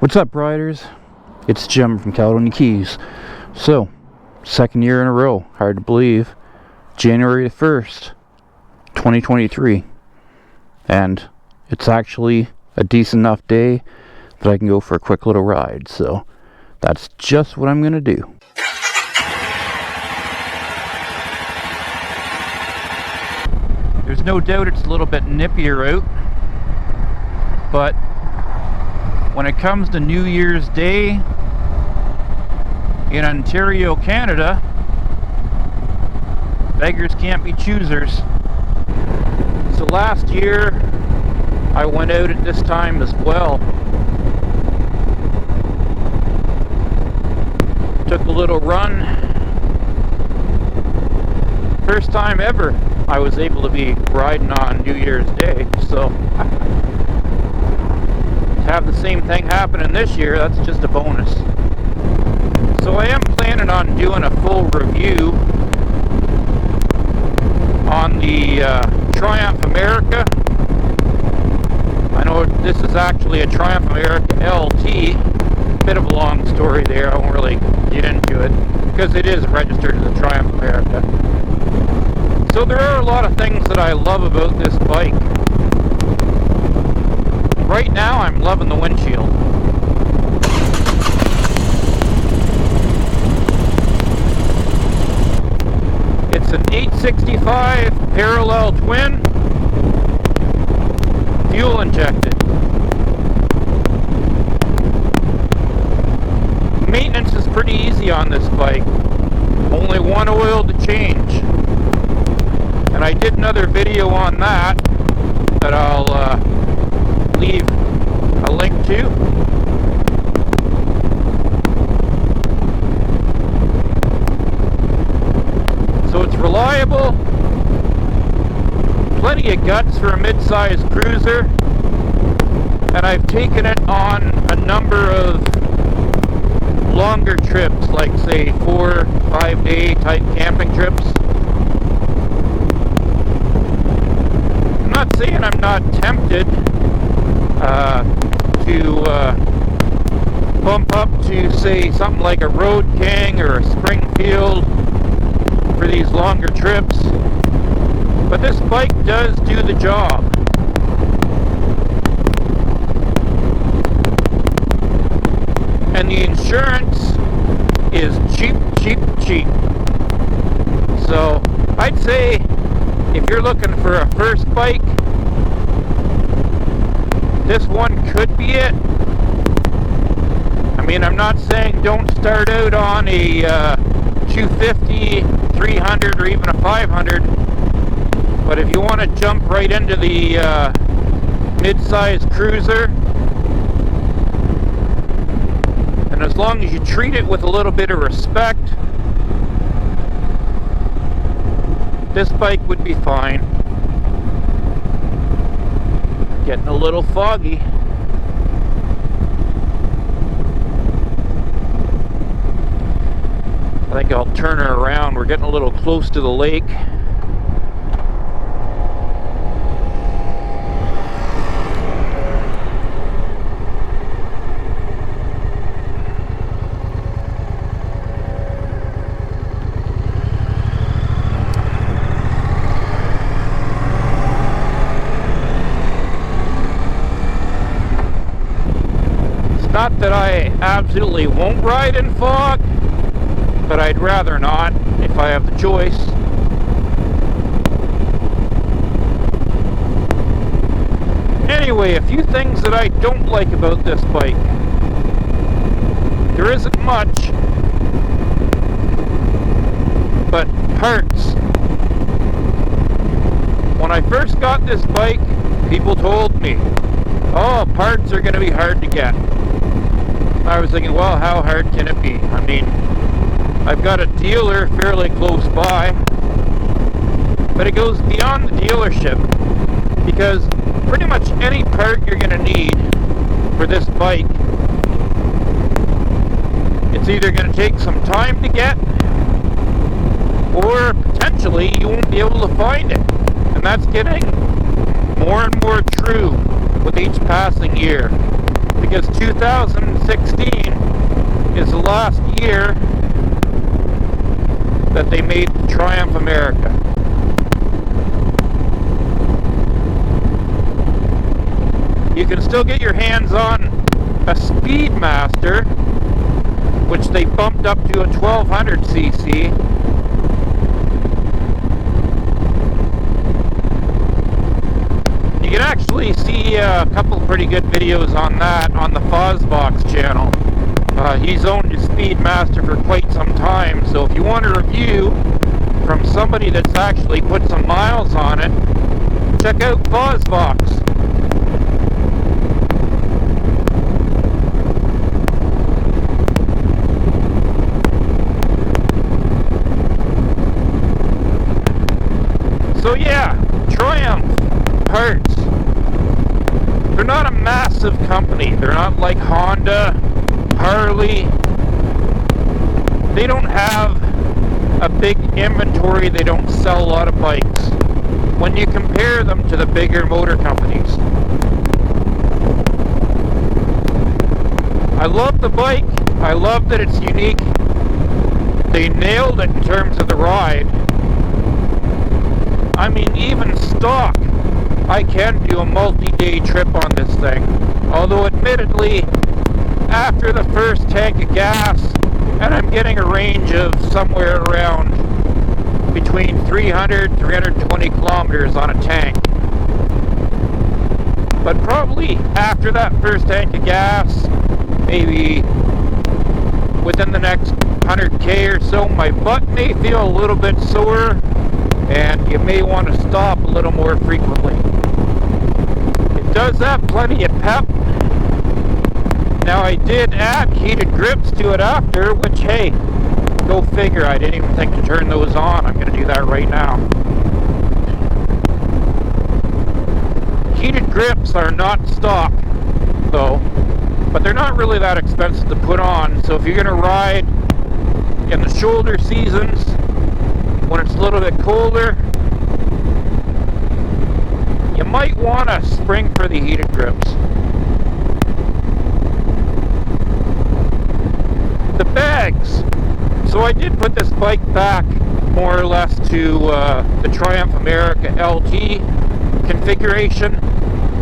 What's up, riders? It's Jim from Caledonia Keys. So, second year in a row, hard to believe, January 1st, 2023. And it's actually a decent enough day that I can go for a quick little ride. So, that's just what I'm going to do. There's no doubt it's a little bit nippier out, but when it comes to New Year's Day in Ontario, Canada, beggars can't be choosers. So last year I went out at this time as well. Took a little run. First time ever I was able to be riding on New Year's Day, so have the same thing happening this year, that's just a bonus. So I am planning on doing a full review on the Triumph America. I know this is actually a Triumph America LT. Bit of a long story there, I won't really get into it because it is registered as a Triumph America. So there are a lot of things that I love about this bike. Right now, I'm loving the windshield. It's an 865 parallel twin, fuel injected. Maintenance is pretty easy on this bike. Only one oil to change. And I did another video on that I'll leave a link to. So it's reliable, plenty of guts for a mid-sized cruiser, and I've taken it on a number of longer trips, like say 4-5 day type camping trips. I'm not saying I'm not tempted to bump up to say something like a Road King or a Springfield for these longer trips, but this bike does do the job. And the insurance is cheap. So I'd say if you're looking for a first bike, this one could be it. I mean, I'm not saying don't start out on a 250, 300, or even a 500, but if you want to jump right into the mid-size cruiser, and as long as you treat it with a little bit of respect, this bike would be fine. Getting a little foggy. I think I'll turn her around. We're getting a little close to the lake. Not that I absolutely won't ride in fog, but I'd rather not if I have the choice. Anyway, a few things that I don't like about this bike. There isn't much, but parts. When I first got this bike, people told me, oh, parts are going to be hard to get. I was thinking, well, how hard can it be? I mean, I've got a dealer fairly close by, but it goes beyond the dealership, because pretty much any part you're going to need for this bike, it's either going to take some time to get, or potentially you won't be able to find it. And that's getting more and more true with each passing year. because 2016 is the last year that they made the Triumph America. You can still get your hands on a Speedmaster, which they bumped up to a 1200cc. You can actually see a couple pretty good videos on that on the Fozzbox channel. He's owned his Speedmaster for quite some time, so if you want a review from somebody that's actually put some miles on it, check out Fozzbox. So yeah, Triumph parts. They're not a massive company. They're not like Honda, Harley. They don't have a big inventory. They don't sell a lot of bikes when you compare them to the bigger motor companies. I love the bike. I love that it's unique. They nailed it in terms of the ride. I mean, even stock, I can do a multi-day trip on this thing. Although admittedly, after the first tank of gas, and I'm getting a range of somewhere around between 300 320 kilometers on a tank. But probably after that first tank of gas, maybe within the next 100k or so, my butt may feel a little bit sore, and you may want to stop a little more frequently. It does have plenty of pep. Now I did add heated grips to it after, which, hey, go figure, I didn't even think to turn those on. I'm going to do that right now. Heated grips are not stock, though, but they're not really that expensive to put on, so if you're going to ride in the shoulder seasons, when it's a little bit colder, you might want to spring for the heated grips. The bags. So I did put this bike back more or less to the Triumph America LT configuration.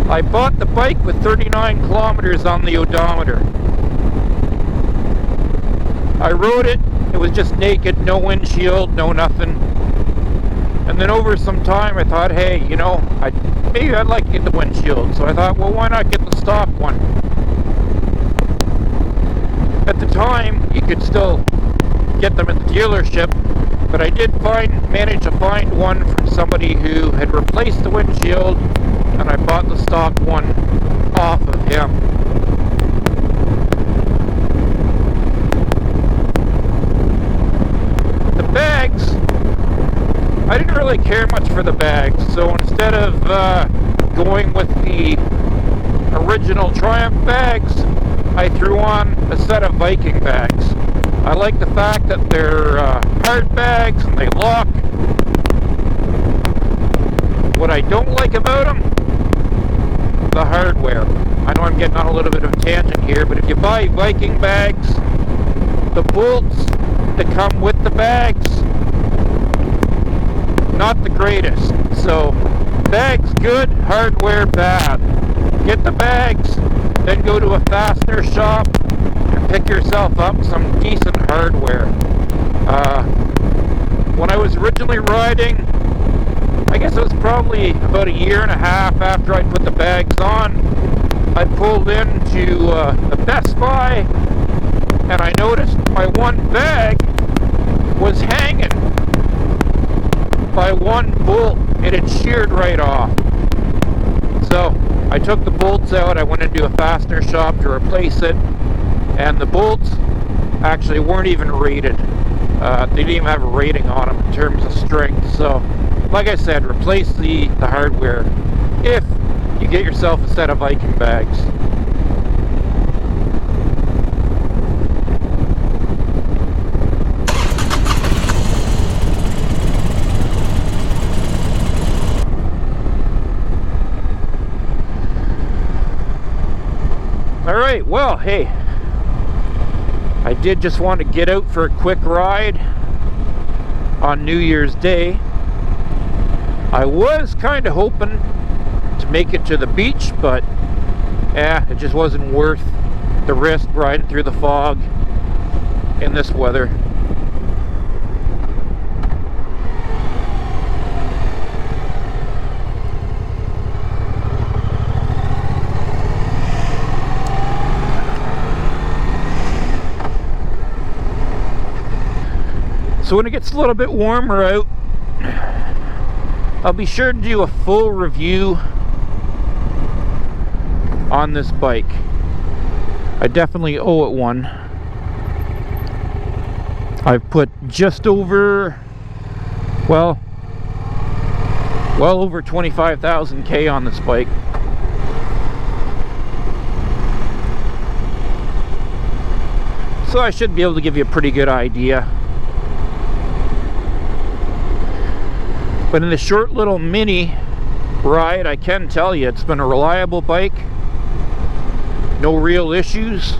I bought the bike with 39 kilometers on the odometer. I rode it. It was just naked, no windshield, no nothing. And then over some time I thought, hey, you know, maybe I'd like to get the windshield. So I thought, well, why not get the stock one? At the time, you could still get them at the dealership, but I did manage to find one from somebody who had replaced the windshield, and I bought the stock one off of him. Bags, I didn't really care much for the bags, so instead of going with the original Triumph bags, I threw on a set of Viking bags. I like the fact that they're hard bags and they lock. What I don't like about them, the hardware. I know I'm getting on a little bit of a tangent here, but if you buy Viking bags, the bolts that come with the bags, not the greatest. So bags good, hardware bad. Get the bags, then go to a fastener shop and pick yourself up some decent hardware. When I was originally riding, I guess it was probably about a year and a half after I put the bags on, I pulled into the Best Buy, and I noticed my one bag was hanging by one bolt. It had sheared right off. So I took the bolts out. I went into a fastener shop to replace it, and the bolts actually weren't even rated. They didn't even have a rating on them in terms of strength. So like I said, replace the hardware if you get yourself a set of Viking bags. Alright, right, well, hey, I did just want to get out for a quick ride on New Year's Day. I was kind of hoping to make it to the beach, but it just wasn't worth the risk riding through the fog in this weather. So when it gets a little bit warmer out, I'll be sure to do a full review on this bike. I definitely owe it one. I've put just over, well over 25,000 K on this bike. So I should be able to give you a pretty good idea. But in the short little mini ride, I can tell you it's been a reliable bike. No real issues.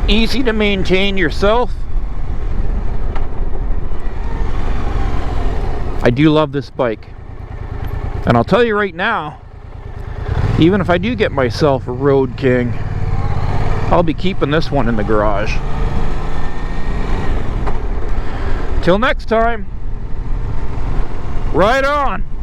Easy to maintain yourself. I do love this bike. And I'll tell you right now, even if I do get myself a Road King, I'll be keeping this one in the garage. Till next time. Right on!